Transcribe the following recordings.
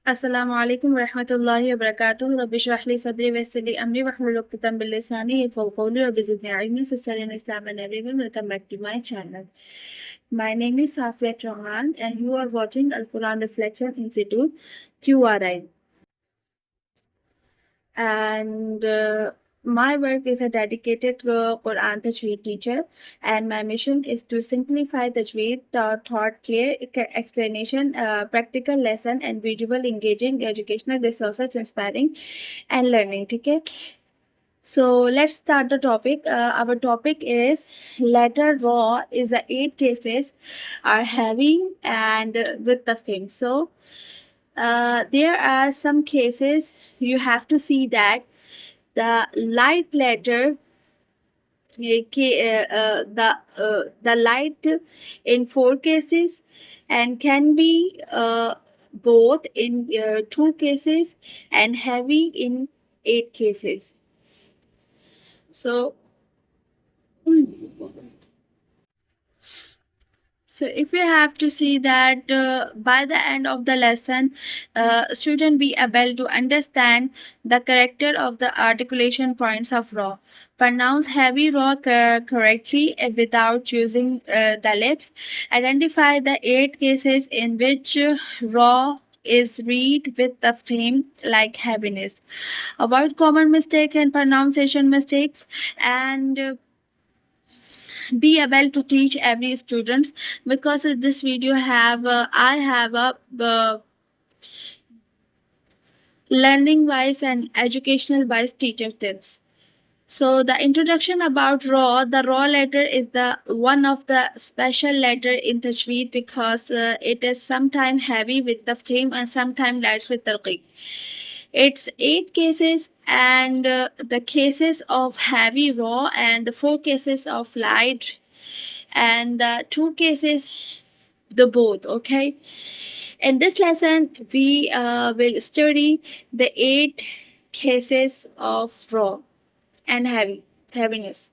Assalamu alaikum warahmatullahi wabarakatuh. Rabbi shrah li sadri wa yassir li amri wahlul 'uqdatam min lisani yafqahu qawli. Rabbi zidni ilma. Sister in Islam and everyone, welcome back to my channel. My name is Rafia Chauhan and you are watching Al Quran Reflection Institute QRI. And my work is a dedicated Quran Tajweed teacher, and my mission is to simplify Tajweed thought, clear explanation, practical lesson, and visual engaging educational resources, inspiring and learning. Okay. So let's start the topic. Our topic is letter raw is the 8 cases are heavy and with the film. So there are some cases you have to see that the light letter the light in 4 cases and can be both in 2 cases and heavy in 8 cases. So So if you have to see that by the end of the lesson, student be able to understand the character of the articulation points of raw. Pronounce heavy raw correctly without using the lips. Identify the 8 cases in which raw is read with the theme like heaviness. Avoid common mistake and pronunciation mistakes and be able to teach every students because this video have I have a learning wise and educational wise teacher tips. So the introduction about raw, the raw letter is the one of the special letter in Tajweed because it is sometimes heavy with the theme and sometimes light with the. It's 8 cases and the cases of heavy raw and the 4 cases of light and the 2 cases the both. Okay, in this lesson we will study the 8 cases of raw and heaviness.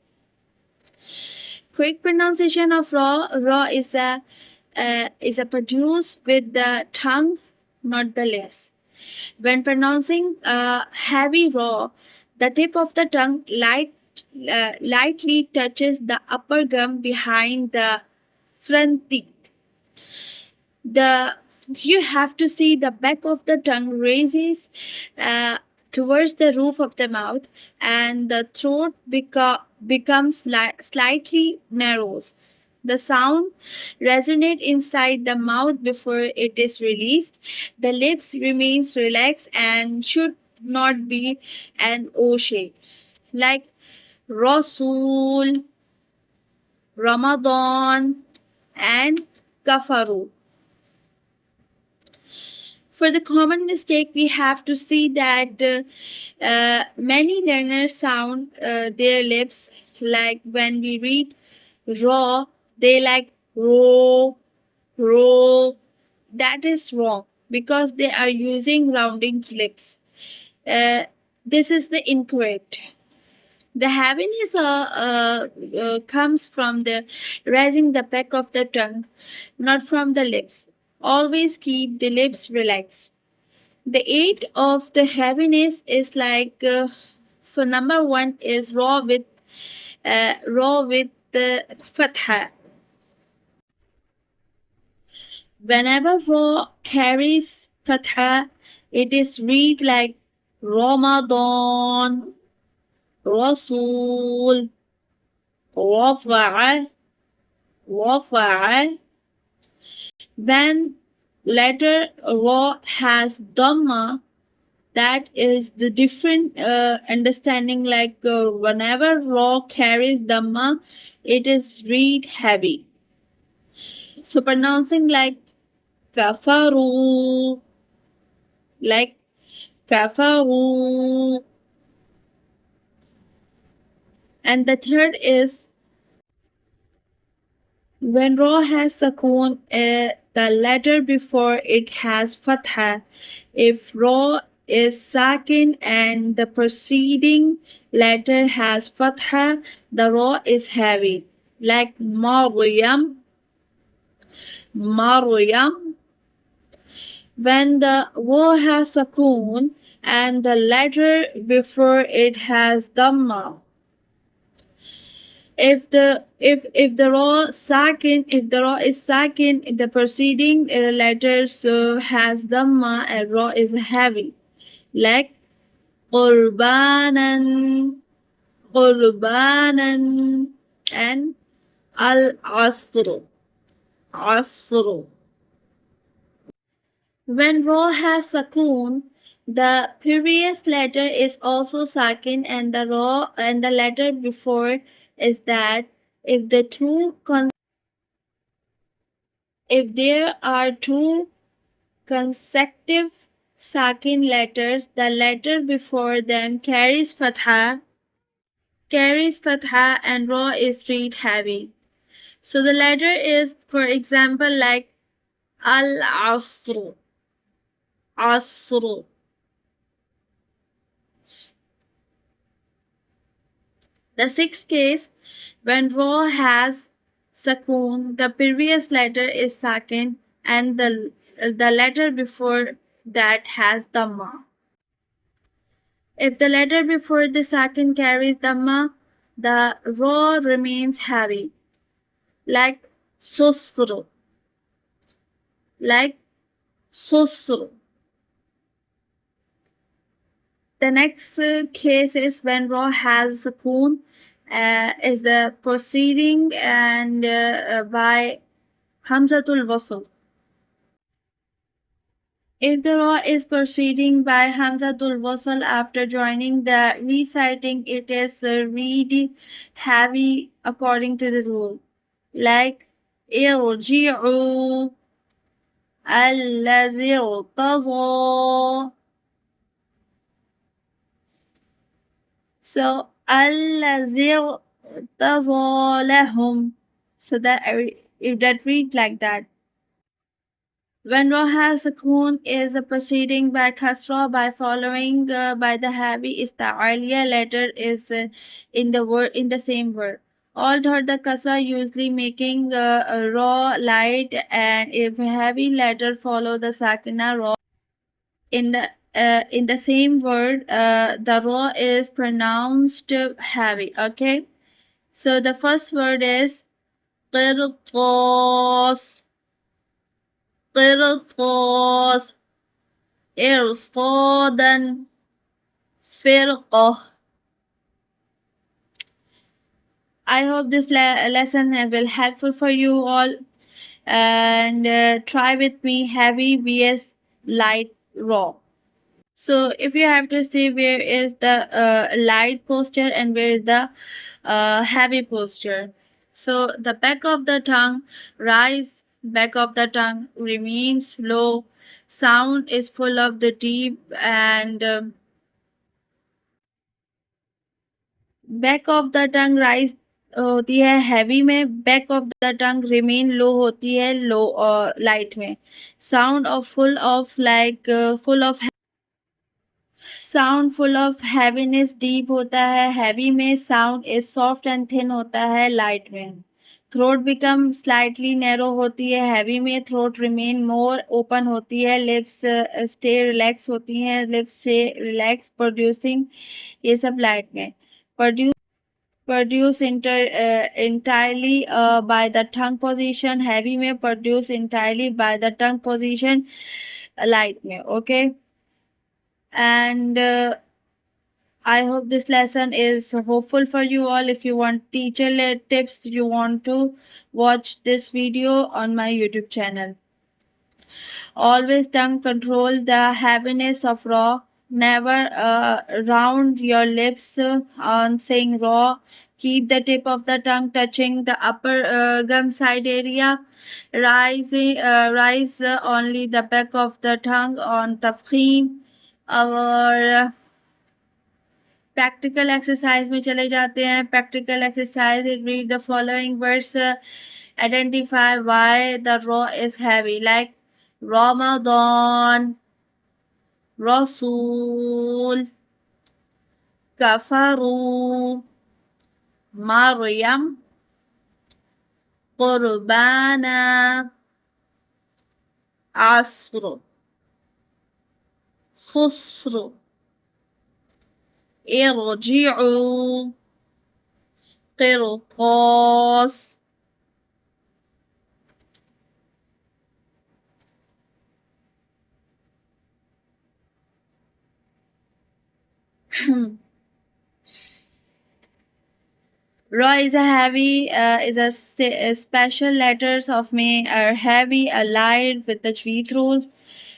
Quick pronunciation of raw is a produce with the tongue, not the lips. When pronouncing heavy raw, the tip of the tongue lightly touches the upper gum behind the front teeth. The you have to see the back of the tongue raises towards the roof of the mouth, and the throat becomes slightly narrows. The sound resonates inside the mouth before it is released. The lips remains relaxed and should not be an O shape, like Rasul, Ramadan, and Kafaru. For the common mistake, we have to see that many learners sound their lips like when we read raw, they like row, row. That is wrong because they are using rounding lips. This is the incorrect. The heaviness comes from the raising the back of the tongue, not from the lips. Always keep the lips relaxed. The eight of the heaviness is like for number one is raw with the fatha. Whenever raw carries fatha, it is read like Ramadan, Rasul, Rafa'a, Rafa'a. When letter raw has dhamma, that is the different understanding, like whenever raw carries dhamma, it is read heavy. So pronouncing like kafaru, like kafaru. And the third is when raw has sukoon, the letter before it has fatha. If raw is sakin and the preceding letter has fatha, the raw is heavy, like Maryam, Maryam. when the wa has sukoon and the letter before it has dhamma. If the raw is sakin, the preceding letters has dhamma and raw is heavy, like qurbanan, qurbanan, and al asr, asr. When raw has sakoon, the previous letter is also sakin and the letter before is that. If the two if there are two consecutive sakin letters, the letter before them carries fatha and raw is read heavy. So the letter is, for example, like al asr, asr. The sixth case, when raw has sakoon, the previous letter is sakin and the letter before that has dhamma. If the letter before the sakin carries dhamma, the raw remains heavy, like susr, like susr. The next case is when raw has sakoon, is the proceeding and by hamzatul wasl. If the raw is proceeding by hamzatul wasl after joining the reciting, it is read heavy according to the rule, like irji'u الذي ارتضى. So الذي ارتضى لهم. So that if that read like that. When ra has sukoon is a proceeding by kasra by following by the heavy is the earlier letter is in the same word. Although the kasra usually making a raw light, and if heavy letter follow the sakina raw in the same word, the raw is pronounced heavy. Okay, so the first word is qirtas, قرطاس إرصادا فرقة. I hope this lesson will helpful for you all, and try with me heavy vs light raw. So if you have to say where is the light posture and where is the heavy posture. So the back of the tongue rise, back of the tongue remains low, sound is full of the deep, and back of the tongue rise होती है heavy में, back of the tongue remain low होती है low light में. Sound of full of like sound full of heaviness deep होता है heavy में, sound is soft and thin होता है लाइट में. थ्रोट बिकम स्लाइटली नैरो होती है हैवी में, थ्रोट रिमेन मोर ओपन होती है, लिप्स स्टे रिलैक्स होती हैं, लिप्स स्टे रिलैक्स प्रोड्यूसिंग, ये सब लाइट में. Produce entirely by the tongue position heavy में, produce entirely by the tongue position light में. Okay, and I hope this lesson is hopeful for you all. If you want teacher-led tips, you want to watch this video on my YouTube channel. Always tongue control the heaviness of raw. Never round your lips on saying raw. Keep the tip of the tongue touching the upper gum side area. Rise only the back of the tongue on Tafkhīm. और practical exercise में चले जाते हैं. Practical exercise, read the following words, identify why the raw is heavy, like Ramadan, रसूल, कफरू, Maryam, कुर्बाना, अस्र. خسر. ارجعوا. قرطاس. Ra is a heavy, a special letters of may are heavy, allied with the Tajweed rules.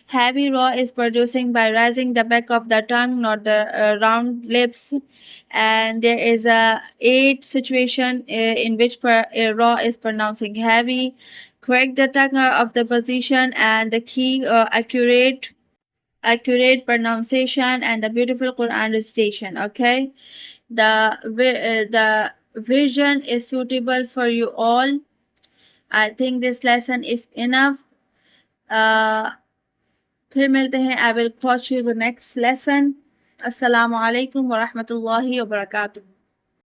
Heavy Ra is producing by raising the back of the tongue, not the round lips. And there is a eight situation in which Ra is pronouncing heavy. Correct the tongue of the position and the key accurate pronunciation and the beautiful Quran recitation. Okay, the vision is suitable for you all. I think this lesson is enough. uh, फिर मिलते हैं. I will catch you the next lesson. Assalamu alaikum wa rahmatullahi wa barakatuh.